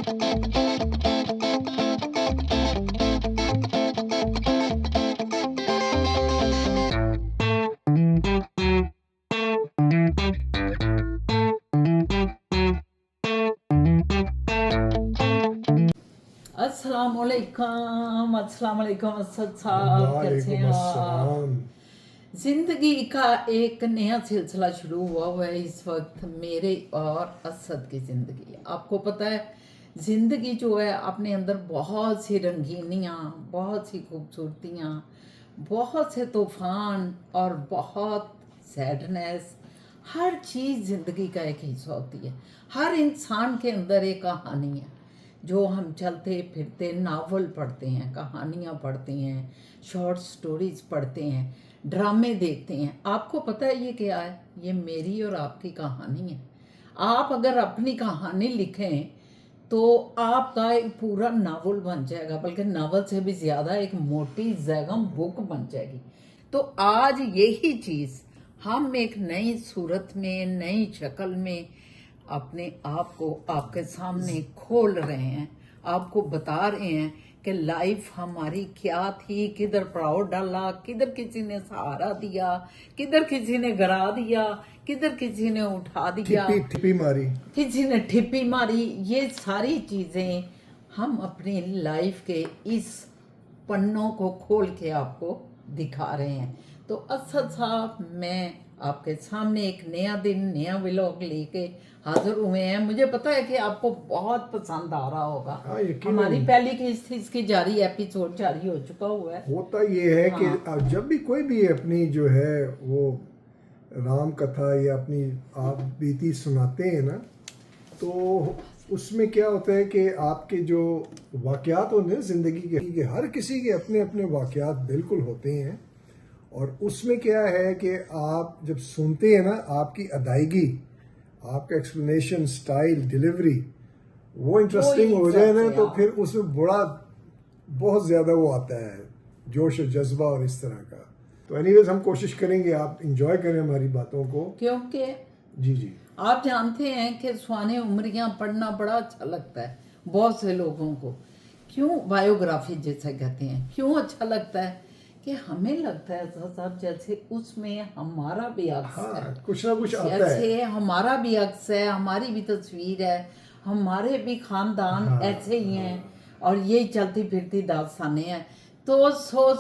अस्सलामुअलैकुम असद साहब, कैसे हैं आप? ज़िंदगी का एक नया सिलसिला शुरू हुआ है इस वक्त मेरे और असद की ज़िंदगी। आपको पता है ज़िंदगी जो है अपने अंदर बहुत सी रंगीनियाँ, बहुत सी खूबसूरतियाँ, बहुत से तूफ़ान और बहुत सैडनेस, हर चीज़ ज़िंदगी का एक हिस्सा होती है। हर इंसान के अंदर एक कहानी है जो हम चलते फिरते नावल पढ़ते हैं, कहानियाँ पढ़ते हैं, शॉर्ट स्टोरीज़ पढ़ते हैं, ड्रामे देखते हैं। आपको पता है ये क्या है? ये मेरी और आपकी कहानी है। आप अगर अपनी कहानी लिखें तो आपका एक पूरा नावल बन जाएगा, बल्कि नावल से भी ज़्यादा एक मोटी जैगम बुक बन जाएगी। तो आज यही चीज़ हम एक नई सूरत में, नई शक्ल में अपने आप को आपके सामने खोल रहे हैं, आपको बता रहे हैं कि लाइफ हमारी क्या थी, किधर प्राउड डाला, किधर किसी ने सहारा दिया, किधर किसी ने गिरा दिया, किधर किसी ने उठा दिया, ठिप्पी मारी, किसी ने ठिप्पी मारी। ये सारी चीज़ें हम अपनी लाइफ के इस पन्नों को खोल के आपको दिखा रहे हैं। तो असद साहब, मैं आपके सामने एक नया दिन, नया व्लॉग लेके हाजिर हुए हैं। मुझे पता है कि आपको बहुत पसंद आ रहा होगा। हमारी पहली किस्त इसकी जारी एपिसोड जारी हो चुका हुआ है। होता ये है कि जब भी कोई भी अपनी जो है वो राम कथा या अपनी आप बीती सुनाते हैं ना, तो उसमें क्या होता है कि आपके जो वाक़यात होते हैं ज़िंदगी के हर किसी के अपने अपने वाक़यात बिल्कुल होते हैं। और उसमें क्या है कि आप जब सुनते हैं ना, आपकी अदायगी, आपका एक्सप्लेनेशन स्टाइल, डिलीवरी वो इंटरेस्टिंग हो जाए ना, तो फिर उसमें बड़ा बहुत ज़्यादा वो आता है जोश और जज्बा और इस तरह का। तो एनीवेज हम कोशिश करेंगे आप इंजॉय करें हमारी बातों को, क्योंकि जी आप जानते हैं कि सुहाने उम्रियां पढ़ना बड़ा अच्छा लगता है बहुत से लोगों को। क्यों? बायोग्राफी जैसे कहते हैं। क्यों अच्छा लगता है? कि हमें लगता है साहब जैसे उसमें हमारा भी अक्स है, कुछ ना कुछ आता है, जैसे हमारा भी अक्स है, हमारी भी तस्वीर है, हमारे भी खानदान ऐसे ही हैं और यही चलती फिरती दास्तानें हैं। तो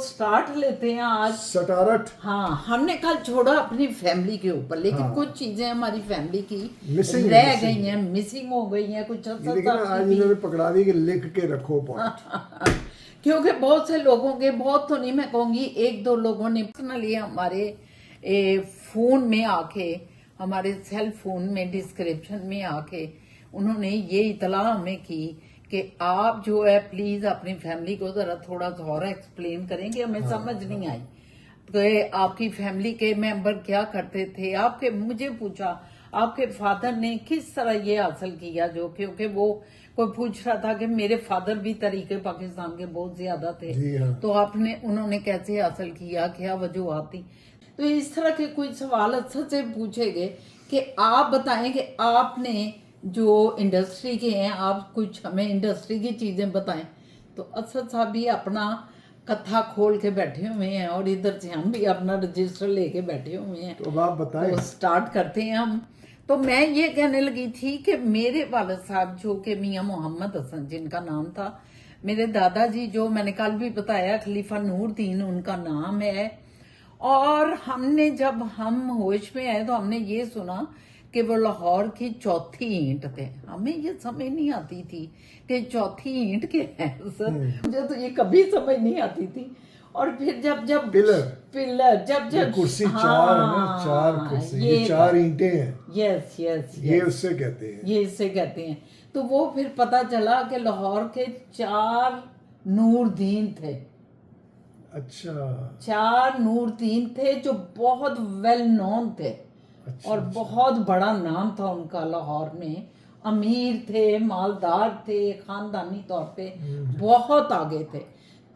स्टार्ट लेते हैं आज सटारट। हाँ, हमने कल छोड़ा अपनी फैमिली के ऊपर, लेकिन कुछ चीजें हमारी फैमिली की रह गई हैं, मिसिंग हो गई हैं कुछ। आज इन्होंने पकड़ा दी कि लिख के रखो पॉइंट। क्योंकि बहुत से लोगों के, बहुत तो नहीं मैं कहूँगी, एक दो लोगों ने पर्सनली हमारे फ़ोन में आके, हमारे सेल फोन में डिस्क्रिप्शन में आके उन्होंने ये इतला हमें की कि आप जो है प्लीज़ अपनी फैमिली को ज़रा थोड़ा सा और एक्सप्लेन करेंगे, हमें समझ नहीं आई। तो आपकी फैमिली के मेंबर क्या करते थे, आपके, मुझे पूछा आपके फादर ने किस तरह ये हासिल किया, जो क्योंकि वो कोई पूछ रहा था कि मेरे फादर भी तरीके पाकिस्तान के बहुत ज्यादा थे, तो उन्होंने कैसे हासिल किया, क्या वजूहत थी। तो इस तरह के कुछ सवाल अच्छा से पूछे गए कि आप बताएं कि आपने जो इंडस्ट्री के हैं, आप कुछ हमें इंडस्ट्री की चीजें बताएं। तो असद साहब भी अपना कथा खोल के बैठे हुए हैं और इधर से हम भी अपना रजिस्टर लेके बैठे हुए हैं। तो आप बताएं। तो स्टार्ट करते हैं हम। तो मैं ये कहने लगी थी कि मेरे वालिद साहब जो कि मियां मोहम्मद हसन जिनका नाम था, मेरे दादाजी जो मैंने कल भी बताया खलीफा नूरदीन उनका नाम है। और हमने जब हम होश में आए तो हमने ये सुना कि वो लाहौर की चौथी ईंट थे। हमें ये समझ नहीं आती थी कि चौथी ईंट के है सर, मुझे तो ये कभी समझ नहीं आती थी। और फिर जब पिलर जब कुर्सी चार है ना, चार कुर्सी, ये चार ईंटें हैं। यस, ये उससे कहते हैं, ये इससे कहते हैं। तो वो फिर पता चला कि लाहौर के 4 नूरदीन थे। अच्छा, 4 नूरदीन थे जो बहुत वेल नोन थे। और बहुत बड़ा नाम था उनका लाहौर में। अमीर थे, मालदार थे, खानदानी तौर पे बहुत आगे थे।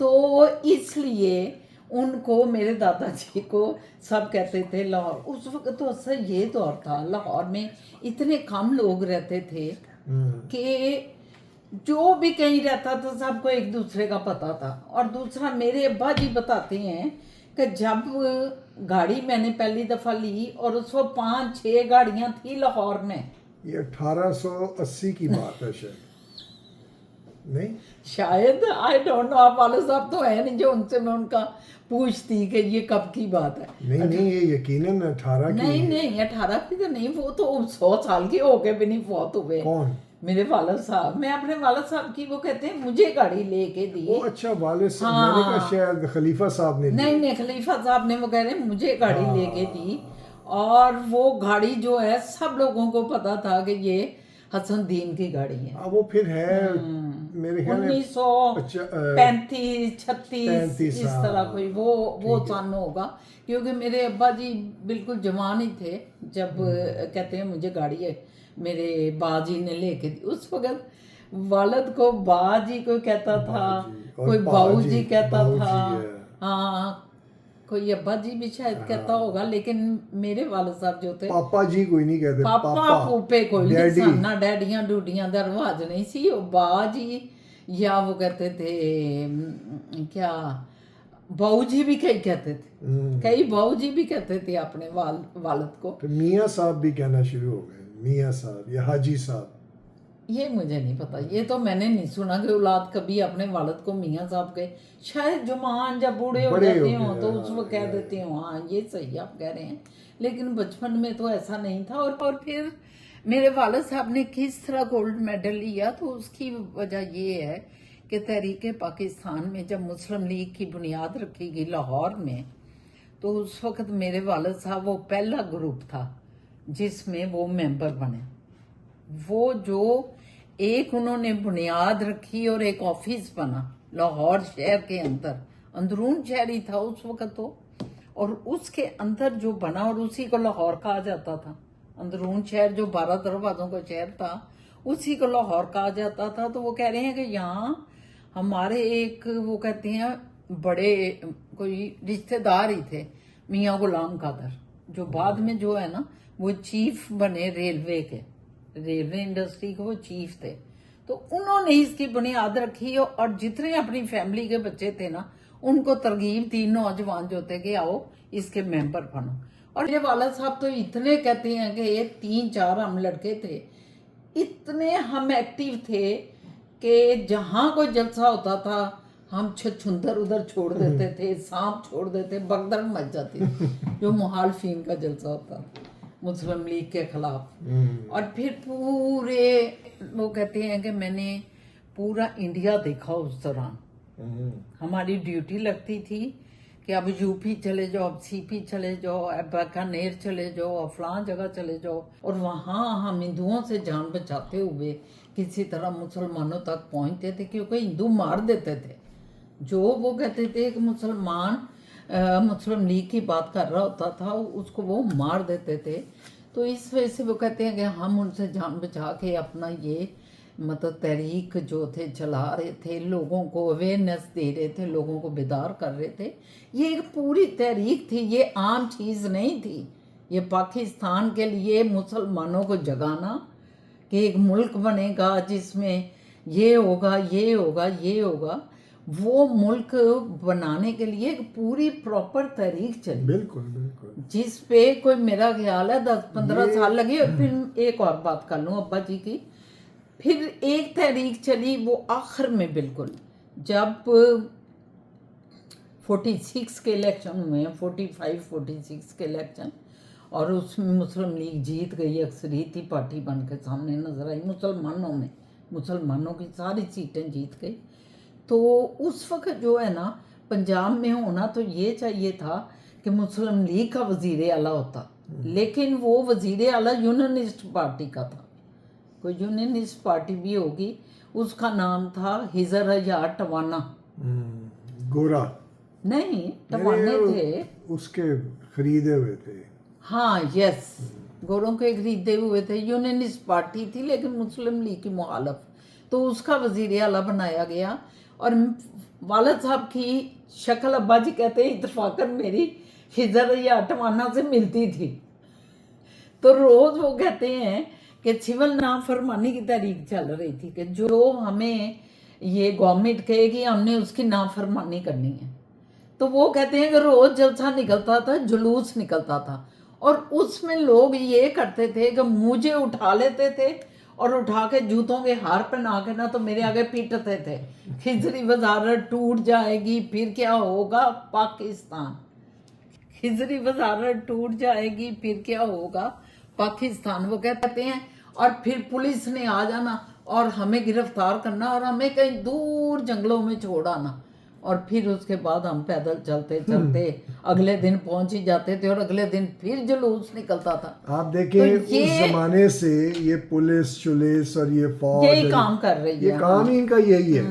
तो इसलिए उनको, मेरे दादाजी को सब कहते थे लाहौर। उस वक्त तो असल ये दौर था, लाहौर में इतने कम लोग रहते थे कि जो भी कहीं रहता था सबको एक दूसरे का पता था। और दूसरा मेरे अब्बा जी बताते हैं कि जब गाड़ी मैंने पहली दफ़ा ली और उसको 5-6 गाड़ियां थी लाहौर में, ये 1880 की बात है शायद, नहीं? शायद, आई डोंट नो, आप वाले साहब तो है नहीं जो उनसे मैं उनका पूछती कि ये कब की बात है। नहीं, ये यकीनन 18 की नहीं है। नहीं 18 की तो नहीं, वो तो 100 साल के हो के भी नहीं फौत हुए। कौन? मेरे वालद साहब। मैं अपने वालद साहब की, वो कहते हैं मुझे गाड़ी लेके दी। ओ अच्छा, वाले साहब, हाँ। मैंने कहा शायद खलीफा साहब ने दी। नहीं खलीफा साहब ने, वो कह रहे हैं मुझे गाड़ी हाँ। लेके दी। और वो गाड़ी जो है सब लोगों को पता था कि ये हसन दीन की गाड़ी है। हाँ, वो फिर है मेरे ख्याल में 1935 36 इस हाँ। तरह कोई वो सन होगा, क्योंकि मेरे अब्बा जी बिल्कुल जवान ही थे जब कहते हैं मुझे गाड़ी है मेरे बाजी ने लेके दी। उस वक्त वालद को बाजी कोई कहता था, और कोई बाऊजी कहता बाऊजी था, है। हाँ कोई अब्बा जी भी शायद कहता होगा, लेकिन मेरे वालद साहब जो थे पापा जी कोई नहीं कहते, पापा पूपे कोई नहीं डैडी। सन ना, डैडियां डूडियां का रिवाज नहीं सी। वो बाजी या वो कहते थे क्या, बहू जी भी कई कहते थे, कई बहू जी भी कहते थे अपने वालद को। तो मियाँ साहब भी कहना शुरू हो गए, मियाँ साहब या हाजी साहब। ये मुझे नहीं पता, ये तो मैंने नहीं सुना कि औलाद कभी अपने वालद को मियाँ साहब के, शायद जवान जब बूढ़े हो बड़े हो जाते हो गए, तो उस हाँ, वक्त कह देते हो। हाँ ये सही आप कह रहे हैं, लेकिन बचपन में तो ऐसा नहीं था। और फिर मेरे वालद साहब ने किस तरह गोल्ड मेडल लिया, तो उसकी वजह ये है कि तहरीक पाकिस्तान में जब मुस्लिम लीग की बुनियाद रखी गई लाहौर में, तो उस वक्त मेरे वालद साहब वो पहला ग्रुप था जिसमें वो मेंबर बने। वो जो एक उन्होंने बुनियाद रखी और एक ऑफिस बना लाहौर शहर के अंदर, अंदरून शहर ही था उस वक्त तो, और उसके अंदर जो बना और उसी को लाहौर कहा जाता था। अंदरून शहर जो 12 दरवाजों का शहर था उसी को लाहौर कहा जाता था। तो वो कह रहे हैं कि यहाँ हमारे एक, वो कहते हैं बड़े कोई रिश्तेदार ही थे, मियाँ गुलाम कादर, जो बाद में जो है ना वो चीफ बने रेलवे के, रेलवे इंडस्ट्री के वो चीफ थे। तो उन्होंने इसकी बुनियाद रखी और जितने अपनी फैमिली के बच्चे थे ना उनको तरगीब दी, नौजवान जो थे कि आओ इसके मेंबर बनो। और मेरे वाला साहब तो इतने कहते हैं कि ये 3-4 हम लड़के थे, इतने हम एक्टिव थे कि जहाँ कोई जलसा होता था हम छछुंदर उधर छोड़ देते थे, सांप छोड़ देते, भगदड़ मच जाती थी जो मुहालफिन का जलसा होता था मुस्लिम लीग के खिलाफ। और फिर पूरे, वो कहते हैं कि मैंने पूरा इंडिया देखा उस दौरान। हमारी ड्यूटी लगती थी कि अब यूपी चले जाओ, अब सीपी चले जाओ, अब बीकानेर चले जाओ, अब फलां जगह चले जाओ, और वहाँ हम हिंदुओं से जान बचाते हुए किसी तरह मुसलमानों तक पहुँचते थे, क्योंकि हिंदू मार देते थे। जो वो कहते थे कि मुसलमान मुस्लिम लीग की बात कर रहा होता था उसको वो मार देते थे। तो इस वजह से वो कहते हैं कि हम उनसे जान बचा के अपना ये मतलब तहरीक जो थे चला रहे थे, लोगों को अवेयरनेस दे रहे थे, लोगों को बेदार कर रहे थे। ये एक पूरी तहरीक थी, ये आम चीज़ नहीं थी। ये पाकिस्तान के लिए मुसलमानों को जगाना कि एक मुल्क बनेगा जिसमें ये होगा, ये होगा, ये होगा, वो मुल्क बनाने के लिए एक पूरी प्रॉपर तहरीक चली। बिल्कुल बिल्कुल, जिस पे कोई मेरा ख्याल है 10-15 साल लगे। और फिर एक और बात कर लूँ अब्बा जी की, फिर एक तहरीक चली वो आखिर में, बिल्कुल जब 46 के इलेक्शन हुए, 45-46 के इलेक्शन, और उसमें मुस्लिम लीग जीत गई, अक्सरियती पार्टी बन के सामने नजर आई मुसलमानों में, मुसलमानों की सारी सीटें जीत गई। तो उस वक्त जो है ना पंजाब में होना तो ये चाहिए था कि मुस्लिम लीग का वज़ीर आला होता, लेकिन वो वज़ीर आला यूनानिस्ट पार्टी का था। कोई यूनानिस्ट पार्टी भी होगी, उसका नाम था हिजर हयात टवाना। गोरा नहीं, टवाने थे, उसके खरीदे हुए थे। हाँ यस, गोरों के खरीदे हुए थे। यूनानिस्ट पार्टी थी लेकिन मुस्लिम लीग की मुखालफ, तो उसका वज़ीर आला बनाया गया। और वालिद साहब की शक्ल अब्बा जी कहते हैं इत्तफाकन मेरी हिजर या टवाना से मिलती थी। तो रोज़ वो कहते हैं कि सिविल नाफरमानी की तहरीक चल रही थी कि जो हमें ये गवर्नमेंट कहेगी हमने उसकी नाफरमानी करनी है। तो वो कहते हैं कि रोज जलसा निकलता था, जुलूस निकलता था, और उसमें लोग ये करते थे कि मुझे उठा लेते थे और उठा के जूतों के हार पहना के ना तो मेरे आगे पीटते थे, खिजरी वजारत टूट जाएगी फिर क्या होगा पाकिस्तान, खिजरी वजारत टूट जाएगी फिर क्या होगा पाकिस्तान, वो कहते हैं। और फिर पुलिस ने आ जाना और हमें गिरफ्तार करना और हमें कहीं दूर जंगलों में छोड़ आना, और फिर उसके बाद हम पैदल चलते चलते अगले दिन पहुंच ही जाते थे और अगले दिन फिर जुलूस निकलता था। आप देखें तो उस जमाने से ये पुलिस शुलिस और ये फौज यही काम कर रही है, ये काम ही इनका यही है।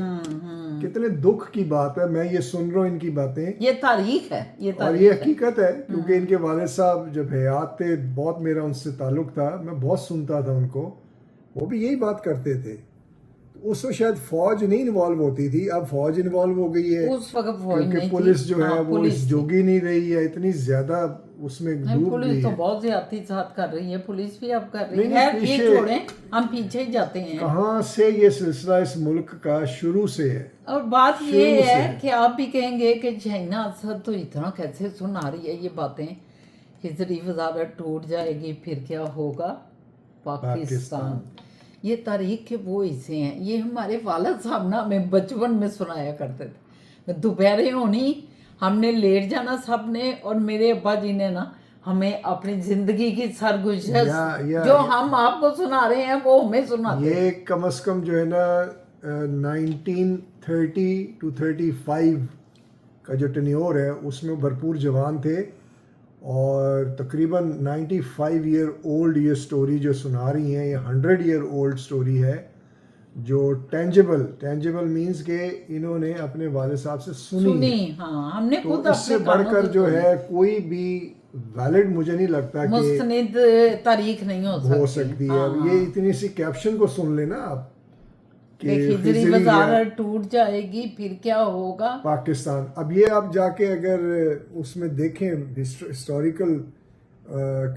कितने दुख की बात है, मैं ये सुन रहा हूँ इनकी बातें, ये तारीख है, ये और तारीख ये हकीकत है, क्योंकि इनके वालिद साहब जब हयात थे बहुत मेरा उनसे ताल्लुक था, मैं बहुत सुनता था उनको, वो भी यही बात करते थे। उस वक्त शायद फौज नहीं इन्वॉल्व होती थी, अब फौज इन्वॉल्व हो गई है, उस वक्त फौज क्योंकि नहीं पुलिस थी। जो है हाँ, वो पुलिस इस थी। जोगी नहीं रही है, इतनी ज्यादा उसमें डूब पुलिस गई तो है। बहुत ज्यादा साथ कर रही है, पुलिस भी अब कर रही नहीं, है। नहीं, ये पीछे- छोड़ें, हम पीछे ही जाते हैं। कहाँ से ये सिलसिला इस मुल्क का शुरू से है। और बात ये शुरू से है है। कि आप भी कहेंगे कि शहीना असद तो इतना कैसे सुना रही है ये बातें, हिजरी वजारत टूट जाएगी फिर क्या होगा पाकिस्तान। ये तारीख के वो हिस्से हैं, ये हमारे वालिद साहब ना हमें बचपन में सुनाया करते थे। दोपहरें होनी, हमने लेट जाना सब ने, और मेरे अब्बा जी ने ना हमें अपनी जिंदगी की सरगुजर जो हम आपको सुना रहे हैं वो हमें सुनाते। ये कम से कम जो है ना 1930 to 35 का जो टेन्योर है उसमें भरपूर जवान थे, और तकरीबन 95 ईयर ओल्ड ये स्टोरी जो सुना रही हैं, ये 100 ईयर ओल्ड स्टोरी है, जो टेंजिबल मींस के इन्होंने अपने वाले साहब से सुनी है। हाँ, हमने तो खुद इससे अपने बढ़कर जो है कोई भी वैलिड मुझे नहीं लगता कि मुस्तनिद तारीख नहीं हो सकती है। अब ये इतनी सी कैप्शन को सुन लेना आप कि हिजरी खिजरी वजारत टूट जाएगी फिर क्या होगा पाकिस्तान। अब ये आप जाके अगर उसमें देखें, हिस्टोरिकल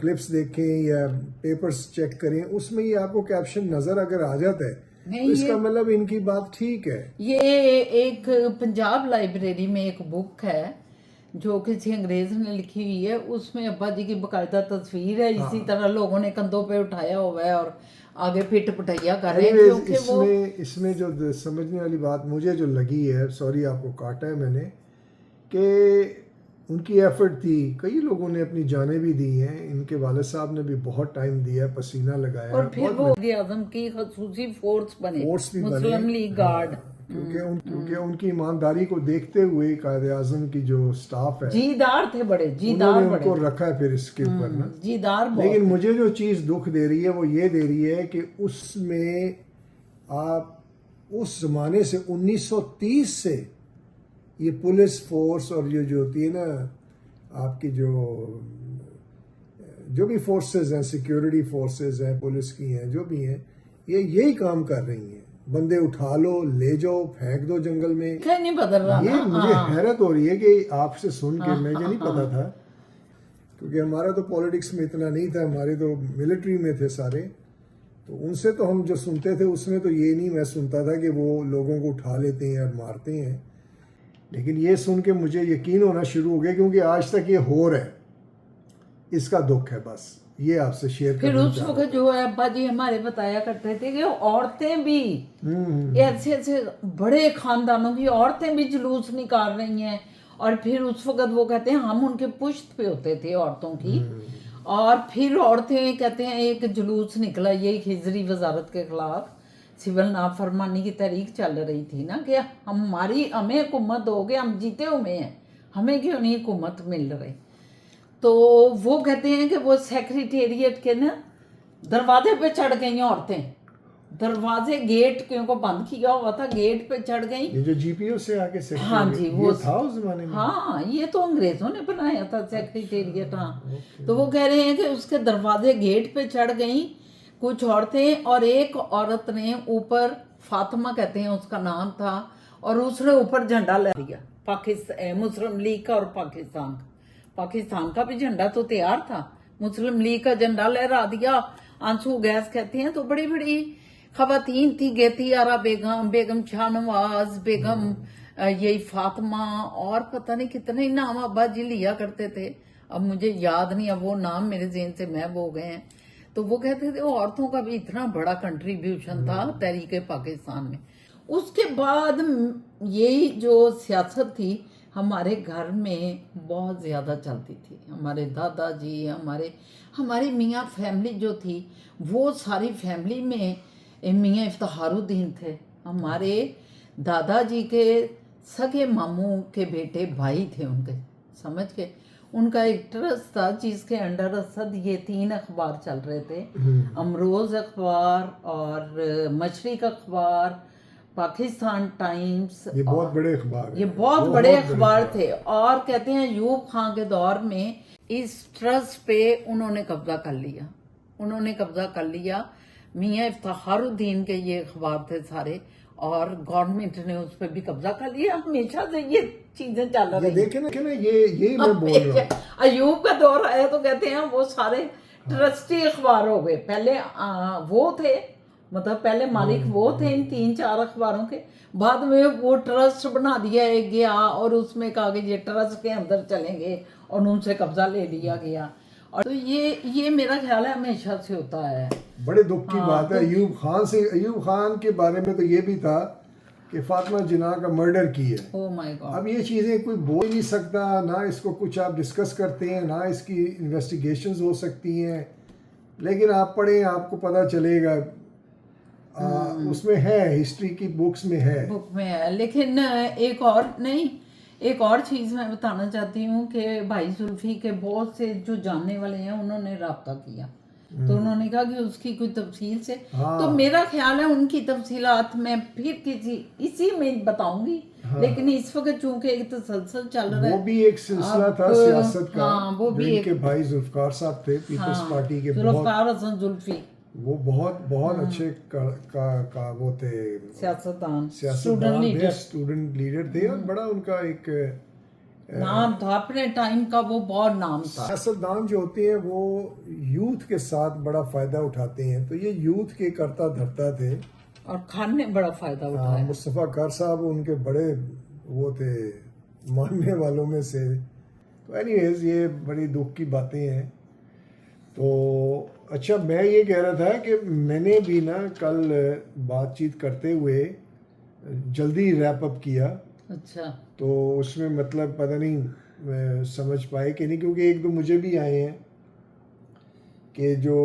क्लिप्स देखें या पेपर्स चेक करें, उसमें ये आपको कैप्शन नजर अगर आ जाता है तो इसका मतलब इनकी बात ठीक है। ये एक पंजाब लाइब्रेरी में एक बुक है जो किसी अंग्रेज ने लिखी हुई है, उसमें अब्बा जी की बकायदा तस्वीर है, इसी तरह लोगों ने कंधों पे उठाया हुआ है और आगे पिट पटैया कर रहे हैं, क्योंकि वो इसमें जो समझने वाली बात मुझे जो लगी है, सॉरी आपको काटा है मैंने, कि उनकी एफर्ट थी, कई लोगों ने अपनी जानें भी दी हैं, इनके वालिद साहब ने भी बहुत टाइम दिया, पसीना लगाया, और फिर वो आज़म की खसूसी फोर्स बने, मुस्लिम लीग गार्ड, क्योंकि उनकी ईमानदारी को देखते हुए कायदे आजम की जो स्टाफ है, जीदार थे, बड़े जीदार, उन्होंने उनको रखा है फिर इसके ऊपर ना जीदार। लेकिन मुझे जो चीज़ दुख दे रही है वो ये दे रही है कि उसमें आप उस जमाने से 1930 से ये पुलिस फोर्स और ये जो होती है ना आपकी जो भी फोर्सेस हैं, सिक्योरिटी फोर्सेस हैं, पुलिस की हैं, जो भी हैं, ये यही काम कर रही हैं। बंदे उठा लो, ले जाओ, फेंक दो जंगल में, नहीं बदल रहा। ये मुझे हैरत हो रही है कि आपसे सुन के मुझे नहीं पता था, क्योंकि हमारा तो पॉलिटिक्स में इतना नहीं था, हमारे तो मिलिट्री में थे सारे, तो उनसे तो हम जो सुनते थे उसमें तो ये नहीं मैं सुनता था कि वो लोगों को उठा लेते हैं और मारते हैं। लेकिन ये सुन के मुझे यकीन होना शुरू हो गया, क्योंकि आज तक ये हो रहा है, इसका दुख है, बस ये आपसे शेयर फिर उस वक्त जो है अब्बा जी हमारे बताया करते थे कि औरतें भी ऐसे ऐसे बड़े खानदानों की औरतें भी जुलूस निकाल रही हैं, और फिर उस वक्त वो कहते हैं हम उनके पुश्त पे होते थे औरतों की, और फिर औरतें कहते हैं एक जुलूस निकला ये हिजरी वजारत के खिलाफ, सिविल नाफरमानी की तहरीक चल रही थी ना कि हमें हुकूमत दोगे, हम जीते हुए हैं, हमें क्यों नहीं हुकूमत मिल रही। तो वो कहते हैं कि वो सेक्रेटेरिएट के ना दरवाजे पे चढ़ गई औरतें, दरवाजे गेट क्योंकि बंद किया हुआ था, गेट पे चढ़ गई। ये जो जीपीओ से आके हाँ जी, वो था उस जमाने में। हाँ, ये तो अंग्रेजों ने बनाया था सेक्रेटेरिएट। हाँ, तो वो कह रहे हैं कि उसके दरवाजे गेट पे चढ़ गई कुछ औरतें, और एक औरत ने ऊपर, फातिमा कहते हैं उसका नाम था, और उसने ऊपर झंडा लहरा दिया, पाकिस्तान मुस्लिम लीग का और पाकिस्तान का भी झंडा तो तैयार था, मुस्लिम लीग का झंडा लहरा दिया, आंसू गैस कहते हैं, तो बड़ी बड़ी खवातीन थी, गेती आरा बेगम, बेगम शाहनवाज बेगम, यही फातिमा, और पता नहीं कितने नाम अब्बा जी लिया करते थे, अब मुझे याद नहीं, अब वो नाम मेरे ज़हन से महव हो गए हैं। तो वो कहते थे औरतों का भी इतना बड़ा कंट्रीब्यूशन था तहरीक पाकिस्तान में। उसके बाद यही जो सियासत थी हमारे घर में बहुत ज़्यादा चलती थी। हमारे दादाजी, हमारी मियाँ फैमिली जो थी, वो सारी फैमिली में मियाँ इफ्तिखारुद्दीन थे। हमारे दादाजी के सगे मामू के बेटे भाई थे उनके, समझ के। उनका एक ट्रस्ट था जिसके अंडर असद ये 3 अखबार चल रहे थे, अमरोज़ अखबार और मशरिक अखबार, पाकिस्तान टाइम्स। ये बहुत बड़े अखबार हैं। ये बहुत बड़े अखबार थे। और कहते हैं यूब खां के दौर में इस ट्रस्ट पे उन्होंने कब्जा कर लिया। मियाँ इफ्तिखारुद्दीन के ये अखबार थे सारे, और गवर्नमेंट ने उस पर भी कब्जा कर लिया। हमेशा से ये चीजें चल रही। देखे ना ये मैं बोल रहा हूँ। अयूब का दौर आया तो कहते हैं वो सारे ट्रस्टी अखबार हो गए। पहले वो थे, मतलब पहले मालिक वो थे इन 3-4 अखबारों के, बाद में वो ट्रस्ट बना दिया गया और उसमें कहा कि ये ट्रस्ट के अंदर चलेंगे और उनसे कब्जा ले लिया गया। और तो ये मेरा ख्याल है हमेशा से होता है। बड़े दुख की बात है। अयूब खान के बारे में तो ये भी था कि फातिमा जिन्ना का मर्डर की है। Oh my God. अब ये चीज़ें कोई बोल नहीं सकता, ना इसको कुछ आप डिस्कस करते हैं, ना इसकी इन्वेस्टिगेशंस हो सकती हैं, लेकिन आप पढ़ें आपको पता चलेगा। उसमें है, हिस्ट्री की बुक में है। लेकिन एक और चीज़ मैं बताना चाहती हूँ कि भाई जुल्फी के बहुत से जो जानने वाले हैं उन्होंने राब्ता किया, तो उन्होंने कहा कि उसकी कोई तफसील से। तो मेरा ख्याल है उनकी तफसीलात मैं फिर इसी में बताऊंगी। लेकिन इस वक्त चूंकि एक तसलसल चल रहा है, वो भी एक सिलसिला था सियासत का। वो भी एक भाई जुल्फकार साहब थे, पीपल्स पार्टी के, जुल्फकार हसन जुल्फी, वो बहुत अच्छे का वो थे, सियासतदान, स्टूडेंट लीडर थे, और बड़ा उनका एक नाम था अपने टाइम का, वो बहुत नाम था। सियासतदान जो होते हैं वो यूथ के साथ बड़ा फायदा उठाते हैं, तो ये यूथ के करता धरता थे, और खान ने बड़ा फायदा उठाया। मुस्तफ़ा कार साहब उनके बड़े वो थे मानने वालों में से। तो एनीवेज ये बड़ी दुख की बातें हैं। तो अच्छा, मैं ये कह रहा था कि मैंने भी ना कल बातचीत करते हुए जल्दी रैप अप किया। अच्छा। तो उसमें मतलब पता नहीं समझ पाए कि नहीं, क्योंकि एक दो मुझे भी आए हैं कि जो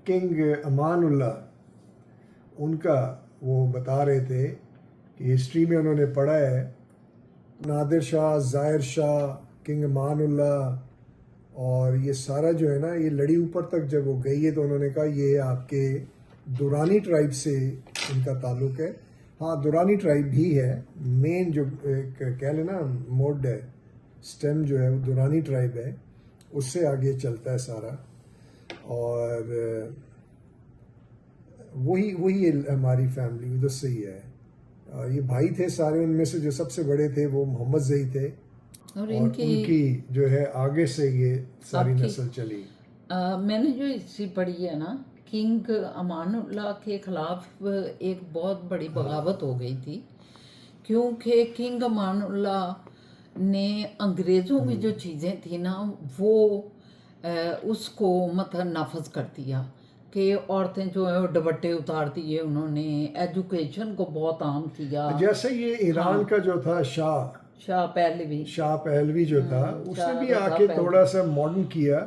किंग अमानुल्लाह उनका वो बता रहे थे कि हिस्ट्री में उन्होंने पढ़ा है, नादिर शाह, ज़ाहिर शाह, किंग अमानुल्लाह, और ये सारा जो है ना, ये लड़ी ऊपर तक जब वो गई है तो उन्होंने कहा ये आपके दुरानी ट्राइब से इनका ताल्लुक़ है। हाँ, दुरानी ट्राइब भी है, मेन जो कह लेना मोड है, स्टेम जो है वो दुरानी ट्राइब है, उससे आगे चलता है सारा। और वही हमारी फैमिली उधर से ही है। ये भाई थे सारे, उनमें से जो सबसे बड़े थे वो मोहम्मद ज़ई थे, और उनकी जो है आगे से ये सारी नस्ल चली। मैंने जो हिस्ट्री पढ़ी है ना, किंग अमानुल्लाह के खिलाफ एक बहुत बड़ी बगावत हो गई थी, क्योंकि किंग अमानुल्लाह ने अंग्रेज़ों की जो चीज़ें थी ना वो उसको मतलब नाफज कर दिया कि औरतें जो है वो दुपट्टे उतार दिए उन्होंने, एजुकेशन को बहुत आम किया। जैसे ये ईरान का जो था शाह पहलवी जो था, उसने भी आके थोड़ा सा मॉडर्न किया,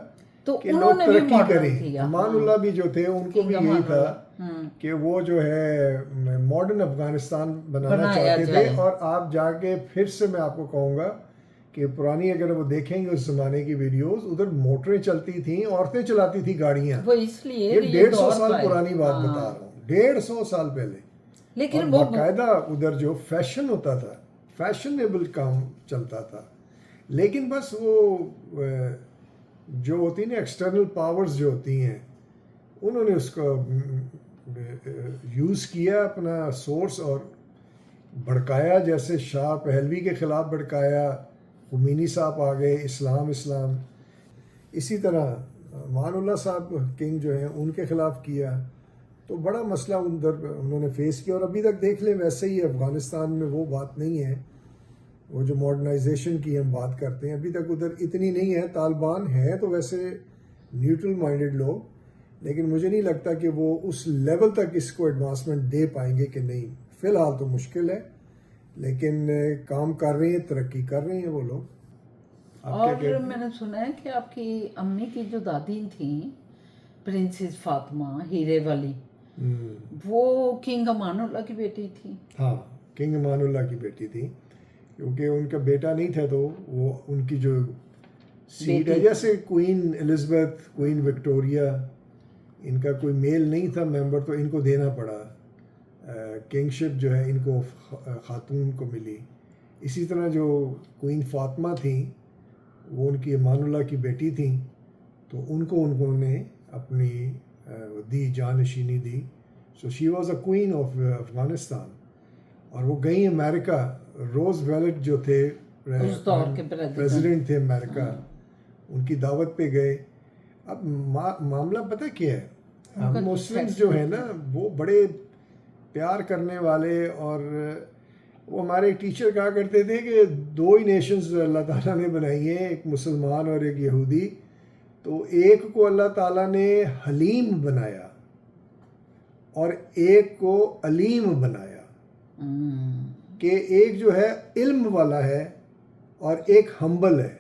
तो कि लोग तरक्की करें। अमानुल्लाह भी जो थे उनको भी यही था कि वो जो है मॉडर्न अफगानिस्तान बनाना चाहते थे। और आप जाके फिर से मैं आपको कहूँगा कि पुरानी अगर वो देखेंगे उस ज़माने की वीडियोस, उधर मोटरें चलती थी, औरतें चलाती थी गाड़ियाँ। वो इसलिए ये 150 साल पुरानी बात बता रहा हूँ, 150 साल पहले। लेकिन वो बाकायदा उधर जो फैशन होता था, फैशनेबल काम चलता था, लेकिन बस वो जो होती ना एक्सटर्नल पावर्स जो होती हैं, उन्होंने उसको यूज़ किया अपना सोर्स और भड़काया। जैसे शाह पहलवी के ख़िलाफ़ भड़काया, खुमैनी साहब आ गए, इस्लाम। इसी तरह مان اللہ صاحب کنگ جو ہیں ان کے خلاف کیا، تو بڑا مسئلہ ادھر انہوں نے فیس کیا، اور ابھی تک دیکھ لیں ویسے ہی افغانستان میں وہ بات نہیں ہے، وہ جو ماڈرنائزیشن کی ہم بات کرتے ہیں ابھی تک ادھر اتنی نہیں ہے. طالبان ہیں تو ویسے نیوٹرل مائنڈڈ لوگ، لیکن مجھے نہیں لگتا کہ وہ اس لیول تک اس کو ایڈوانسمنٹ دے پائیں گے کہ نہیں. فی الحال تو مشکل ہے، لیکن کام کر رہے ہیں، ترقی کر رہے ہیں وہ لوگ. اور میں نے سنا ہے کہ آپ کی امی کی جو دادی تھیں پرنسس فاطمہ ہیرے والی، وہ کنگ امان اللہ کی بیٹی تھی. ہاں، کنگ امان اللہ کی بیٹی تھی، کیونکہ ان کا بیٹا نہیں تھا تو وہ ان کی جو سیٹ ہے، جیسے کوئین الزبتھ، کوئین وکٹوریا، ان کا کوئی میل نہیں تھا ممبر، تو ان کو دینا پڑا. کنگ شپ جو ہے ان کو خاتون کو ملی. اسی طرح جو کوئین فاطمہ تھیں وہ ان کی امان اللہ کی بیٹی تھیں، تو انہوں نے اپنی دی جانشینی دی. So she was a queen of Afghanistan. اور وہ گئیں امریکہ. روز ویلٹ جو تھے اس دور کے پریزیڈنٹ تھے امریکہ، ان کی دعوت پہ گئے. اب معاملہ پتہ کیا ہے، ہم مسلمز جو ہیں نا وہ بڑے پیار کرنے والے، اور وہ ہمارے ٹیچر کہا کرتے تھے کہ دو ہی نیشنز اللہ تعالیٰ نے بنائی ہیں، ایک مسلمان اور ایک یہودی. تو ایک کو اللہ تعالیٰ نے حلیم بنایا اور ایک کو علیم بنایا، کہ ایک جو ہے علم والا ہے اور ایک ہمبل ہے،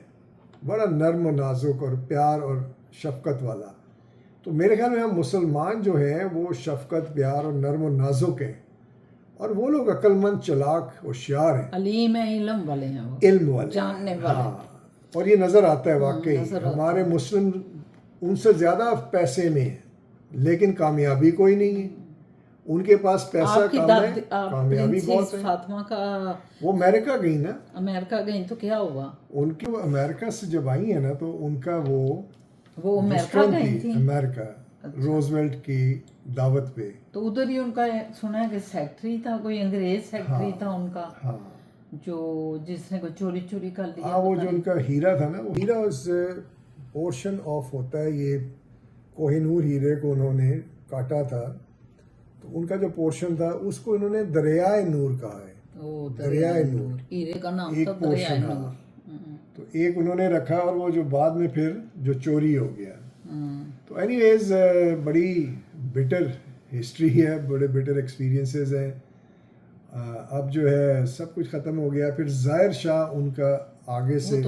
بڑا نرم و نازک اور پیار اور شفقت والا. تو میرے خیال میں ہم مسلمان جو ہیں وہ شفقت، پیار اور نرم و نازک ہیں، اور وہ لوگ عقل مند، چلاک، ہوشیار ہیں. علیم ہے، علم والے ہیں، وہ علم والے، جاننے والے. ہاں. اور یہ نظر آتا ہے واقعی ہمارے مسلم ان سے زیادہ پیسے میں ہیں، لیکن کامیابی کوئی نہیں ہے. ان کے پاس پیسہ کم ہے، کامیابی بہت ہے. فاطمہ کا وہ امریکہ گئی نا، امریکہ گئی تو کیا ہوا؟ ان کی وہ امریکہ سے جب آئی ہیں نا تو ان کا وہ امریکہ گئی تھی، امریکہ روزویلٹ کی دعوت پہ. تو ادھر ہی ان کا سنا ہے کہ سیکٹری تھا، کوئی انگریز سیکٹری تھا ان کا، جو جس نے کوئی چوری چوری کر لیا. وہ جو ان کا ہیرا تھا نا، وہ ہیرا اس پورشن آف ہوتا ہے، یہ کوہ نور ہیرے کو انہوں نے کاٹا تھا، تو ان کا جو پورشن تھا اس کو انہوں نے دریائے نور کہا ہے. دریائے نور ہیرے کا نام ایک تھا دریائے پورشن، نور. تو ایک انہوں نے رکھا، اور وہ جو بعد میں پھر جو چوری ہو گیا. تو اینی ویز بڑی بٹر ہسٹری ہے، بڑے بٹر ایکسپیرینسز ہیں. اب جو ہے سب کچھ ختم ہو گیا. پھر ظاہر شاہ ان کا آگے سے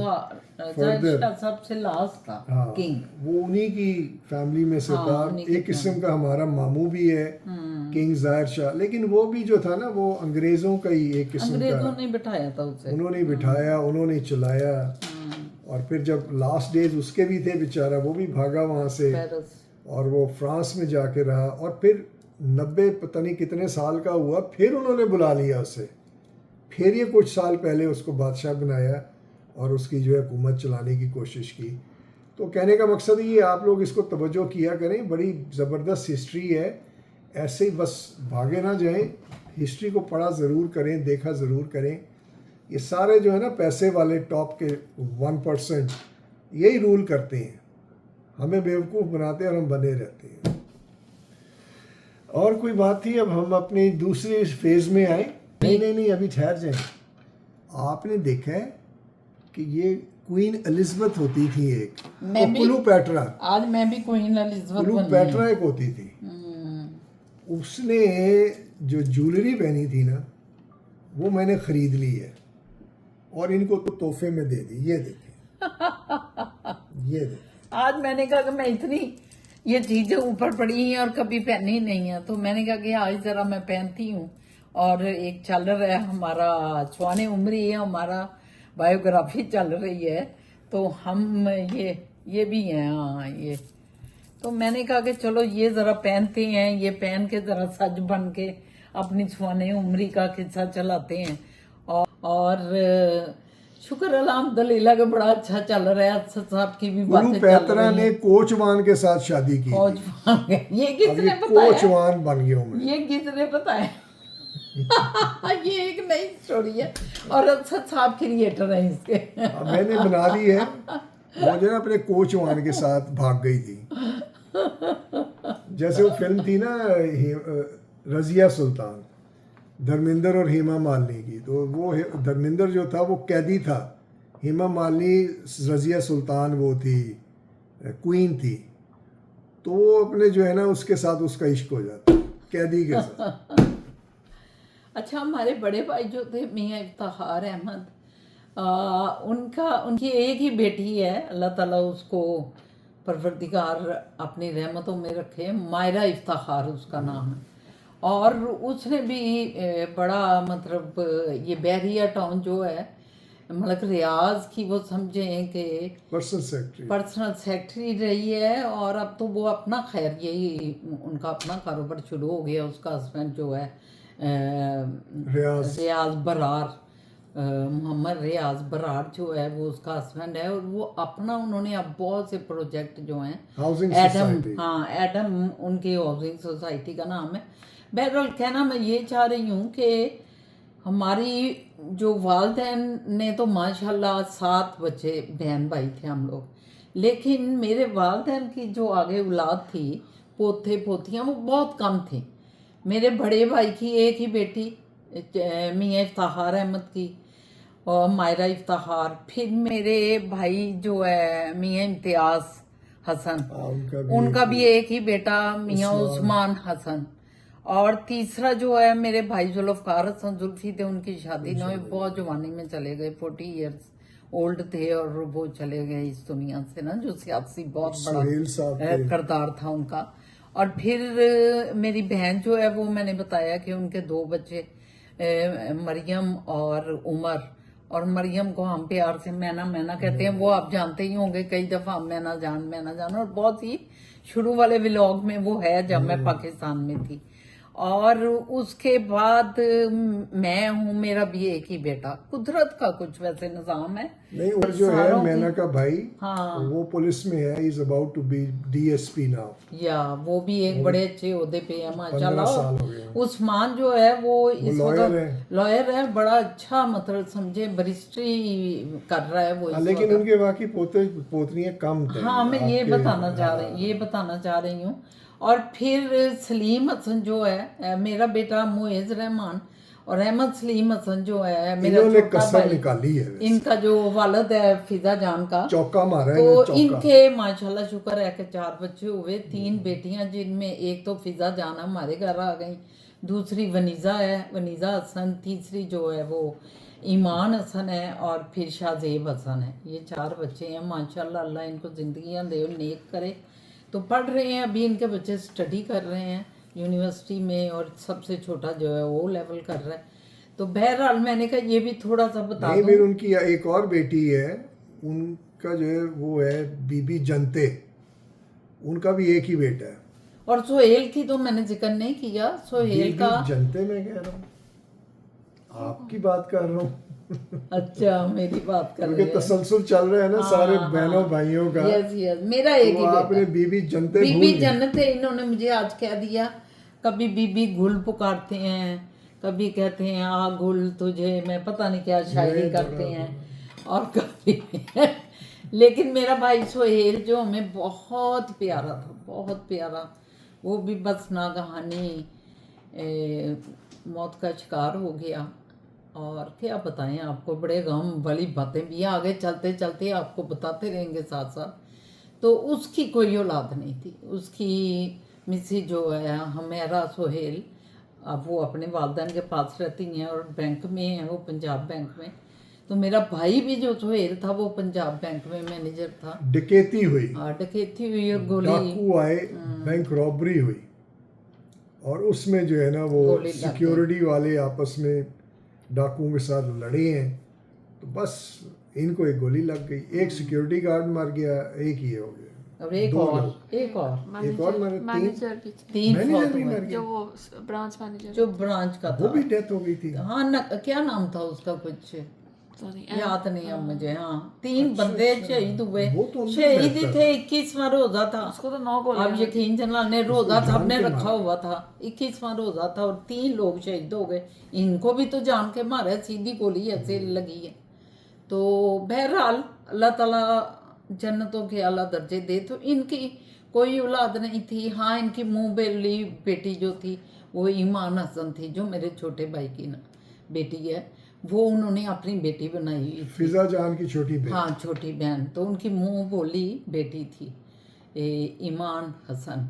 سب سے لاسٹ تھا کنگ، وہ انہی کی فیملی میں سے تھا. ایک قسم کا ہمارا ماموں بھی ہے کنگ ظاہر شاہ، لیکن وہ بھی جو تھا نا وہ انگریزوں کا ہی ایک قسم کا، انگریزوں نے بٹھایا تھا اسے، انہوں نے بٹھایا، انہوں نے چلایا. اور پھر جب لاسٹ ڈیز اس کے بھی تھے بیچارہ، وہ بھی بھاگا وہاں سے، اور وہ فرانس میں جا کے رہا. اور پھر 90 پتہ نہیں کتنے سال کا ہوا، پھر انہوں نے بلا لیا اسے. پھر یہ کچھ سال پہلے اس کو بادشاہ بنایا اور اس کی جو ہے حکومت چلانے کی کوشش کی. تو کہنے کا مقصد یہ، آپ لوگ اس کو توجہ کیا کریں، بڑی زبردست ہسٹری ہے. ایسے ہی بس بھاگے نہ جائیں، ہسٹری کو پڑھا ضرور کریں، دیکھا ضرور کریں. یہ سارے جو ہے نا پیسے والے ٹاپ کے 1% یہی رول کرتے ہیں، ہمیں بیوقوف بناتے ہیں اور ہم بنے رہتے ہیں. اور کوئی بات تھی؟ اب ہم اپنی دوسری فیز میں آئیں. نہیں ابھی ٹھہر جائیں. آپ نے دیکھا ہے کہ یہ کوئین الزبتھ ہوتی تھی ایک، کلوپیٹرا. آج میں بھی کوئین الزبتھ کلوپیٹرا ایک ہوتی تھی. اس نے جو جولری پہنی تھی نا وہ میں نے خرید لی ہے، اور ان کو تو تحفے میں دے دی. یہ دیکھیں، یہ دیکھیں. آج میں نے کہا کہ میں اتنی یہ چیزیں اوپر پڑی ہیں اور کبھی پہنی نہیں ہیں، تو میں نے کہا کہ آج ذرا میں پہنتی ہوں. اور ایک چل رہا ہے ہمارا سوانح عمری ہے، ہمارا بایوگرافی چل رہی ہے، تو ہم یہ بھی ہیں. ہاں، یہ تو میں نے کہا کہ چلو یہ ذرا پہنتے ہیں، یہ پہن کے ذرا سج بن کے اپنی سوانح عمری کا قصہ چلاتے ہیں. اور شکر الحمدللہ کہ بڑا اچھا چل رہا ہے. اسد صاحب کی بھی باتیں چل رہی ہیں. نے کوچ وان کے ساتھ شادی کی. کوچ وان، یہ کس نے بتایا؟ کوچ وان بن گیا ہوں. یہ کس نے بتایا؟ یہ ایک نئی سٹوری ہے، اور اسد صاحب کریٹر ہیں اس کے. میں نے بنا دی ہے. वो जो है अपने कोच वान के साथ भाग गई थी। जैसे वो फिल्म थी ना रजिया सुल्तान, धर्मेंद्र और हेमा मालिनी की, तो वो धर्मेंद्र जो था वो कैदी था, हेमा मालिनी रजिया सुल्तान वो थी क्वीन थी, तो वो अपने जो है ना उसके साथ उसका इश्क हो जाता कैदी के साथ। अच्छा, हमारे बड़े भाई जो थे मियाँ इफ्तिखार अहमद, उनकी एक ही बेटी है, अल्लाह ताला उसको परवरदिगार अपनी रहमतों में रखे, मायरा इफ्तिखार उसका नाम है। और उसने भी बड़ा मतलब ये बहरिया टाउन जो है मलक रियाज की, वो समझें कि पर्सनल सेक्रेटरी रही है। और अब तो वो अपना खैर यही उनका अपना कारोबार शुरू हो गया। उसका हस्बैंड जो है रियाज बरार, मोहम्मद रियाज बरार जो है वो उसका हस्बैंड है। और वो अपना उन्होंने अब बहुत से प्रोजेक्ट जो हैं, एडम उनकी हाउसिंग सोसाइटी का नाम है। बहरहाल कहना मैं ये चाह रही हूँ कि हमारी जो वालदैन ने तो माशाल्लाह 7 बच्चे बहन भाई थे हम लोग, लेकिन मेरे वालदैन की जो आगे औलाद थी, पोते पोतियाँ, वो बहुत कम थी। मेरे बड़े भाई की एक ही बेटी मियाँ इफ्तिखार अहमद की और मायरा इफ्तिखार, फिर मेरे भाई जो है मियाँ इम्तियाज़ हसन, उनका भी एक ही बेटा मियाँ उस्मान हसन। और तीसरा जो है मेरे भाई जुल्फ़कार हसन जुल्फी थे, उनकी शादी न हुई, बहुत जवानी में चले गए, 40 इयर्स ओल्ड थे और वो चले गए इस दुनिया से ना, जो सियासी बहुत बड़ा किरदार था उनका। और फिर मेरी बहन जो है वो मैंने बताया कि उनके 2 बच्चे मरियम और उमर, और मरियम को हम प्यार से मैना मैना कहते हैं, वो आप जानते ही होंगे, कई दफ़ा मैना जान। और बहुत ही शुरू वाले व्लॉग में वो है जब मैं पाकिस्तान में थी। और उसके बाद मैं हूँ, मेरा भी एक ही बेटा। कुदरत का कुछ वैसे निज़ाम है। नहीं, और जो है मैना का भाई, हाँ, वो पुलिस में है, is about to be DSP now, या वो भी एक बड़े अच्छे ओहदे पे है माशाल्लाह। उस्मान जो है वो इस वक्त लॉयर है, बड़ा अच्छा, मतलब समझे बरिस्ट्री कर रहा है वो इस लेकिन उनके बाकी पोते पोतरियां कम थे। हाँ, मैं ये बताना चाह रही हूँ। और फिर सलीम हसन जो है मेरा बेटा, मुइज़ रहमान और अहमद सलीम हसन जो है मेरा छोटा भाई, निकाली है इनका जो वालिद है फिजा जान का, चौका मारा है, तो इनके माशाल्लाह शुक्र है कि 4 बच्चे हुए, 3 बेटियां, जिनमें एक तो फिजा जान हमारे घर आ गई, दूसरी वनीज़ा है, वनीज़ा हसन, तीसरी जो है वो ईमान हसन है, और फिर शाहजेब हसन है। ये 4 बच्चे हैं माशाल्लाह, अल्लाह इनको ज़िंदगियाँ दे और नेक करे। तो पढ़ रहे हैं अभी, इनके बच्चे स्टडी कर रहे हैं यूनिवर्सिटी में, और सबसे छोटा जो है वो लेवल कर रहा है। तो बहरहाल मैंने कहा ये भी थोड़ा सा बता दूं। फिर उनकी एक और बेटी है, उनका जो है वो है बीबी जनते, उनका भी एक ही बेटा है। और सोहेल की तो मैंने जिक्र नहीं किया, सोहेल का जनते मैं कह रहा हूँ, आपकी बात कर रहा हूँ। अच्छा, मेरी बात कर रहे हैं, तसलसल चल रहा है ना, सारे बहनों भाइयों का। यस मेरा एक ही आपने बीबी जनते इन्होंने मुझे आज कह दिया। कभी बीबी गुल पुकारते हैं, कभी कहते हैं आ गुल तुझे, मैं पता नहीं क्या शायरी करते हैं, और कभी लेकिन मेरा भाई सोहेल जो हमें बहुत प्यारा था, बहुत प्यारा, वो भी बस नागहानी मौत का शिकार हो गया। और क्या बताएं आपको, बड़े गम वाली बातें भी आगे चलते चलते आपको बताते रहेंगे साथ साथ। तो उसकी कोई औलाद नहीं थी, उसकी मिसी जो है हमेरा सोहेल, अब वो अपने वालदैन के पास रहती हैं और बैंक में है, वो पंजाब बैंक में। तो मेरा भाई भी जो सोहेल था वो पंजाब बैंक में मैनेजर था। डकैती हुई, डकैती हुई और गोली, डाकू आए, बैंक रॉबरी हुई, और उसमें जो है ना वो सिक्योरिटी वाले आपस में डाकुओं के साथ लड़े हैं, तो बस इनको एक गोली लग गई, एक सिक्योरिटी गार्ड मर गया, एक ही हो गया, और एक और मैनेजर तीन भी मर गए, जो वो ब्रांच मैनेजर, जो ब्रांच का था, वो भी डेथ हो गई थी। हाँ क्या नाम था उसका, कुछ याद नहीं है मुझे। हाँ, 3 बंदे शहीद हुए, शहीद थे, 21वां रोजा था उसको तो 9 गोली, अब यकीन जनाल ने रोजा सबने रखा हुआ था, 21वां रोजा था और 3 लोग शहीद हो गए। इनको भी तो जान के मारा, सीधी गोली ऐसे लगी है। तो बहरहाल अल्लाह ताला जन्नतों के आला दर्जे दे। तो इनकी कोई औलाद नहीं थी। हाँ, इनकी मुंह बेली बेटी जो थी वो ईमान हसन थी, जो मेरे छोटे भाई की ना बेटी है, वो उन्होंने अपनी बेटी बनाई हुई थी। फिजा जान की छोटी बहन। हाँ, छोटी बहन। तो उनकी मुंह बोली बेटी थी ईमान हसन।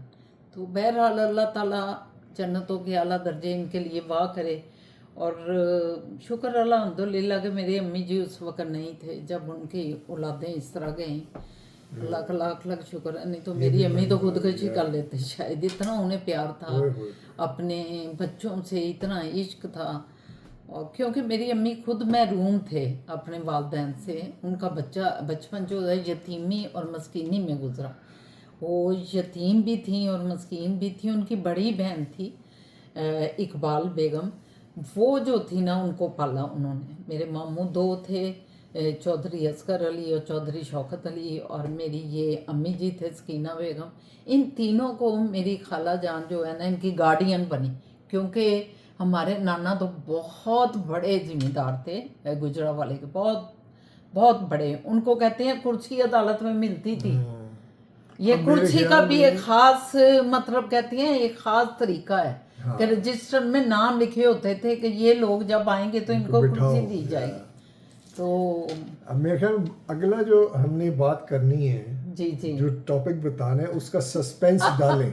तो बहरहाल अल्लाह ताला जन्नतों के आला दर्जे इनके लिए वाह करे। और शुक्र अल्हम्दुलिल्लाह कि मेरी अम्मी जी उस वक्त नहीं थे जब उनकी औलादें इस तरह गईं। लाख लाख लाख शुक्र है, नहीं तो मेरी अम्मी तो खुदकशी कर लेते शायद। इतना उन्हें प्यार था अपने बच्चों से, इतना इश्क था। और क्योंकि मेरी अम्मी खुद महरूम थे अपने वालिदैन से, उनका बचपन जो है यतीमी और मस्कीनी में गुजरा। वो यतीम भी थी और मस्कीन भी थी। उनकी बड़ी बहन थी इकबाल बेगम, वो जो थी ना उनको पाला उन्होंने। मेरे मामू दो थे, चौधरी असगर अली और चौधरी शौकत अली, और मेरी ये अम्मी जी थे सकीना बेगम। इन तीनों को मेरी खाला जान जो है ना इनकी गार्डियन बनी, क्योंकि हमारे नाना तो बहुत बड़े ज़िम्मेदार थे गुजरावाले के, बहुत बहुत बड़े। उनको कहते हैं कुर्सी अदालत में मिलती थी। ये कुर्सी का भी एक खास मतलब कहती हैं एक खास तरीका है कि रजिस्टर में नाम लिखे होते थे कि ये लोग जब आएंगे तो इनको कुर्सी दी जाएगी। तो अब मेरे ख्याल अगला जो हमने बात करनी है, जी जी, जो टॉपिक बताना है उसका सस्पेंस डालें।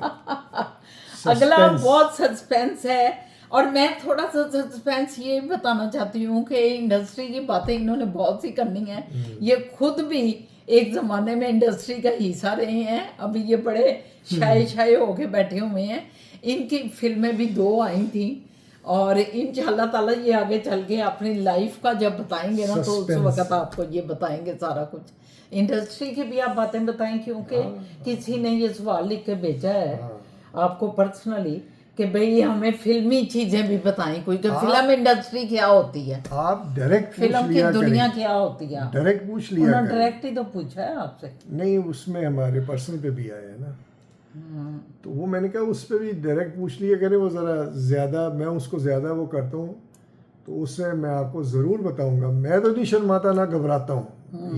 अगला बहुत सस्पेंस है। और मैं थोड़ा सा सस्पेंस ये बताना चाहती हूँ कि इंडस्ट्री की बातें इन्होंने बहुत सी करनी है। ये खुद भी एक ज़माने में इंडस्ट्री का हिस्सा रहे हैं, अभी ये बड़े शाये होके बैठे हुए हैं। इनकी फिल्में भी 2 आई थी और इंशाल्लाह ताला ये आगे चल के अपनी लाइफ का जब बताएंगे ना तो उस वक्त आपको ये बताएंगे सारा कुछ। इंडस्ट्री की भी आप बातें बताएं, क्योंकि किसी ने ये सवाल लिख के भेजा है आपको पर्सनली कि भाई हमें फिल्मी चीजें भी बताएं कोई, कि फिल्म इंडस्ट्री क्या होती है। आप डायरेक्ट फिल्म की दुनिया क्या होती है, डायरेक्ट पूछ लिया। उन्होंने डायरेक्ट ही तो पूछा है आपसे। नहीं, उसमें हमारे पर्सन पे भी आया है ना, तो वो मैंने कहा उस पर भी डायरेक्ट पूछ लिया करे। वो ज़रा ज़्यादा, मैं उसको ज़्यादा वो करता हूँ तो उससे मैं आपको ज़रूर बताऊँगा। मैं तो नहीं शर्माता ना घबराता हूँ।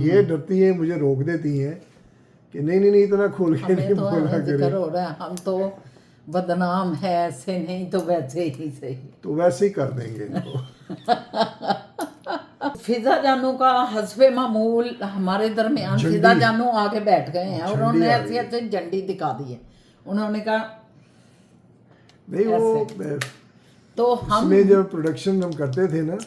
ये डरती हैं, मुझे रोक देती हैं कि नहीं नहीं नहीं इतना खोल के नहीं तो बोला जिक्र हो रहा है, हम तो बदनाम है, ऐसे नहीं तो वैसे ही सही, तो वैसे ही कर देंगे इनको। फिजा जानू का हस्बे मामूल हमारे दरमियान फिजा जानू आके बैठ गए हैं और उन्होंने ऐसे ऐसे झंडी दिखा दी है। उन्होंने कहा नहीं, वो तो हम इसमें जब प्रोडक्शन हम करते थे ना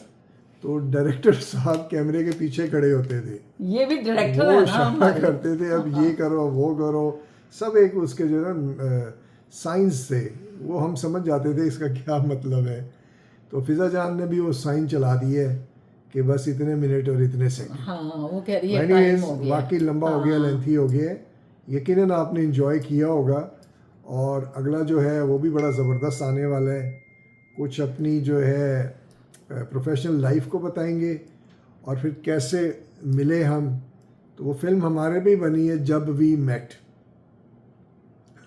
तो डायरेक्टर साहब कैमरे के पीछे खड़े होते थे। ये भी डायरेक्टर है ना, वो करते थे अब ये करो वो करो, सब एक उसके जो है साइंस से वो हम समझ जाते थे इसका क्या मतलब है। तो फिजा जान ने भी वो साइन चला दी है कि बस इतने मिनट और इतने सेकंड। हाँ, वो कह रही है टाइम हो गया, वाकई लंबा हो गया, लेंथी हो गया। यकीनन आपने एंजॉय किया होगा और अगला जो है वो भी बड़ा ज़बरदस्त आने वाला है। कुछ अपनी जो है प्रोफेशनल लाइफ को बताएंगे और फिर कैसे मिले हम। तो वो फिल्म हमारे भी बनी है जब वी मेट।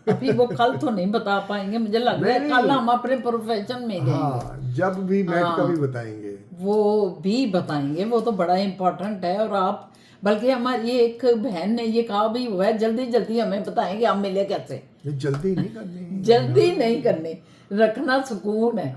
अभी वो कल तो नहीं बता पाएंगे, मुझे लग रहा है कल हम अपने प्रोफेशन में गए। हाँ, जब वी मेट का भी बताएंगे, वो भी बताएंगे, वो तो बड़ा इम्पोर्टेंट है। और आप बल्कि हमारी एक बहन ने ये कहा भी हुआ है जल्दी जल्दी हमें बताएंगे आप मिले कैसे। जल्दी नहीं करनी, जल्दी नहीं करनी, रखना सुकून है।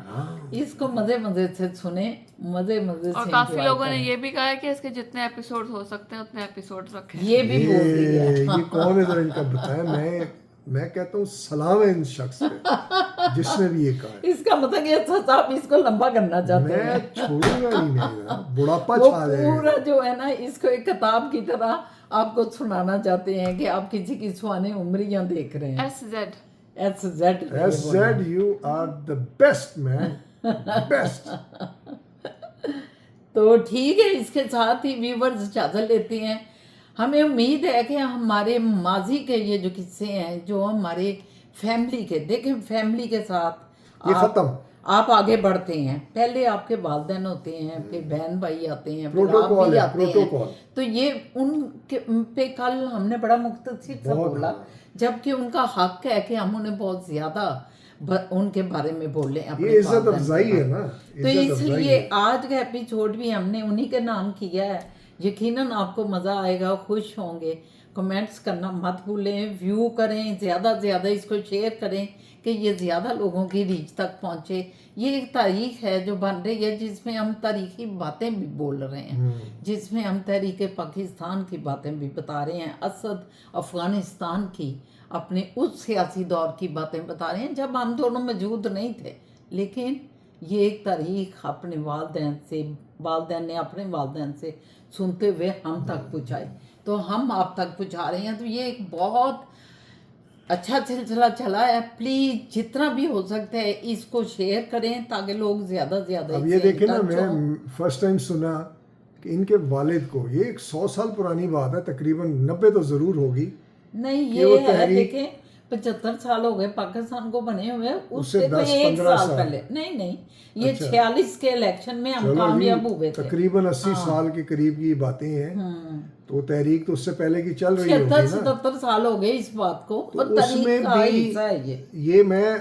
इसको मजे मजे से सुने, मजे मजे से। और काफी लोगों ने ये भी कहा है कि इसके जितने एपिसोड हो सकते हैं उतने एपिसोड रखें। ये भी बोल दिया। ये कौन है जरा इनका बताया। मैं कहता हूँ सलाम है इन शख्स पे जिसने भी ये कहा। इसका मतलब ये साहब इसको लंबा करना चाहते हैं। मैं छोड़ूंगा ही नहीं, बुढ़ापा छा जाएगा। पूरा जो है ना इसको एक किताब की तरह आपको सुनाना चाहते हैं कि आप किसी की सुहाने उम्रियां देख रहे हैं। SZ, you are the best man, best। तो ठीक है, इसके साथ ही व्यूवर्स इजाज़त लेते हैं। हमें उम्मीद है कि हमारे माजी के ये जो किस्से हैं जो हमारे फैमिली के, देखें फैमिली के साथ ये खत्म, आप आगे बढ़ते हैं। पहले आपके वालिदैन होते हैं, फिर बहन भाई आते हैं, फिर आप प्रोटोकॉल भी है, आते हैं। प्रोटोकॉल। तो ये उनके पे कल हमने बड़ा मुख्तसर सा बोला, जबकि उनका हक है कि हम उन्हें बहुत ज्यादा उनके बारे में बोले। ये इज्जत अफजाई है ना, तो इसलिए आज का एपिसोड भी हमने उन्हीं के नाम किया है। यकीनन आपको मज़ा आएगा, खुश होंगे। कमेंट्स करना मत भूलें, व्यू करें, ज़्यादा से ज़्यादा इसको शेयर करें कि ये ज़्यादा लोगों की रीच तक पहुँचे। ये एक तारीख है जो बन रही है जिसमें हम तारीखी बातें भी बोल रहे हैं, जिसमें हम तहरीक पाकिस्तान की बातें भी बता रहे हैं, असद अफ़गानिस्तान की अपने उस सियासी दौर की बातें बता रहे हैं जब हम दोनों मौजूद नहीं थे। लेकिन ये एक तारीख अपने वालदैन ने अपने वालदैन से सुनते हुए हम तक पहुँचाई, तो हम आप तक पहुँचा रहे हैं। तो ये एक बहुत अच्छा सिलसिला चला है। प्लीज़ जितना भी हो सकता है इसको शेयर करें ताकि लोग ज़्यादा से ज़्यादा। अब ये देखें ना, मैं फर्स्ट टाइम सुना कि इनके वालिद को, ये एक 100 साल पुरानी बात है, तकरीबन 90 तो ज़रूर होगी। नहीं ये है, देखें 75 साल हो गए पाकिस्तान को बने हुए, उससे तो 1 साल पहले नहीं ये 46 के इलेक्शन में हम कामयाब हुए थे। तकरीबन 80 साल के करीब की बातें हैं। तो तहरीक तो उससे पहले की चल रही होगी ना। 77 साल हो गए इस बात को, तो उसमें भी ये मैं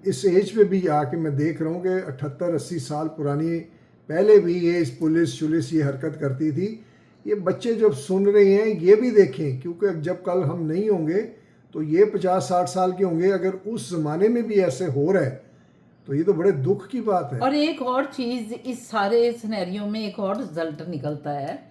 इस एज पे भी आके मैं देख रहा हूँ कि 78-80 साल पुरानी पहले भी ये इस पुलिस ये हरकत करती थी। ये बच्चे जब सुन रहे हैं ये भी देखें, क्योंकि जब कल हम नहीं होंगे तो ये 50-60 साल के होंगे। अगर उस ज़माने में भी ऐसे हो रहा है तो ये तो बड़े दुख की बात है। और एक और चीज़ इस सारे सिनेरियो में एक और रिजल्ट निकलता है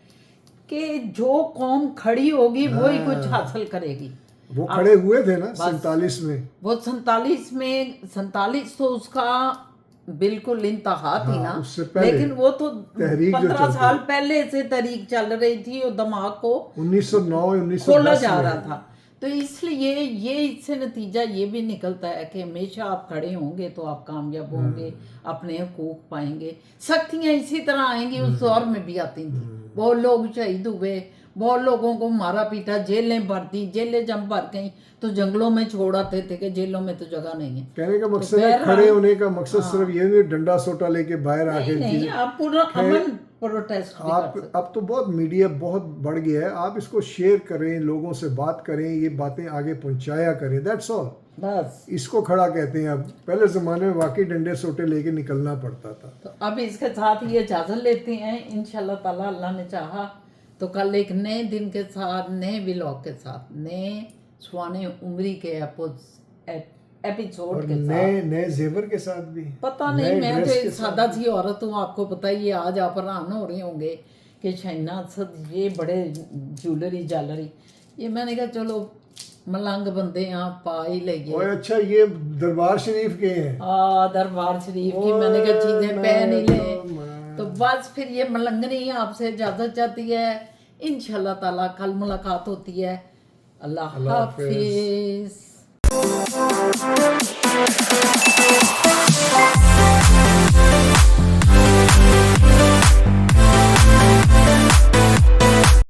कि जो कौम खड़ी होगी वही कुछ हासिल करेगी। वो खड़े हुए थे ना 47 में, वो 47 तो उसका बिल्कुल इंतहा थी ना, लेकिन वो तो 15 साल पहले से तहरीक चल रही थी और दिमाग को 1909-1910 खोला जा रहा था। तो इसलिए ये इससे नतीजा ये भी निकलता है कि हमेशा आप खड़े होंगे तो आप कामयाब होंगे, अपने हकूक पाएंगे। सख्तियाँ इसी तरह आएंगी, उस दौर में भी आती थी। बहुत लोग शहीद हुए, बहुत लोगों को मारा पीटा, जेलें भर दी, जेलें जब भर गई तो जंगलों में छोड़ आते थे कि जेलों में तो जगह नहीं है। कहने का मकसद है, खड़े होने का मकसद सिर्फ ये नहीं डंडा सोटा लेके बाहर आके नहीं, आप पूरा अमन प्रोटेस्ट भी आप कर सकते। अब तो बहुत मीडिया बहुत बढ़ गया है, आप इसको शेयर करें, लोगों से बात करें, ये बातें आगे पहुंचाया करें, दैट्स ऑल। बस इसको खड़ा कहते हैं। अब पहले ज़माने में वाकई डंडे सोटे लेके निकलना पड़ता था। तो अब इसके साथ ये इजाज़त लेते हैं। इंशाल्लाह ताला अल्लाह ने चाहा तो कल एक नए दिन के साथ, नए व्लॉग के साथ, नए सुहाने उम्री के एपिसोड के साथ, नए जेवर के साथ भी। पता नहीं, मैं तो एक सादा सी औरत हूँ, आपको पता ही है। आज आप हैरान हो रहे होंगे कि शाइना असद ये बड़े ज्वेलरी ये मैंने कहा चलो मलंग बंदे यहाँ पा ही लेंगे। ओए अच्छा, ये दरबार शरीफ के हैं। दरबार शरीफ की मैंने कहा चीजें पहन ही ले। तो बस फिर ये मलंगनी आपसे इजाजत चाहती है। इंशाल्लाह ताला कल मुलाकात होती है। अल्लाह हाफिज।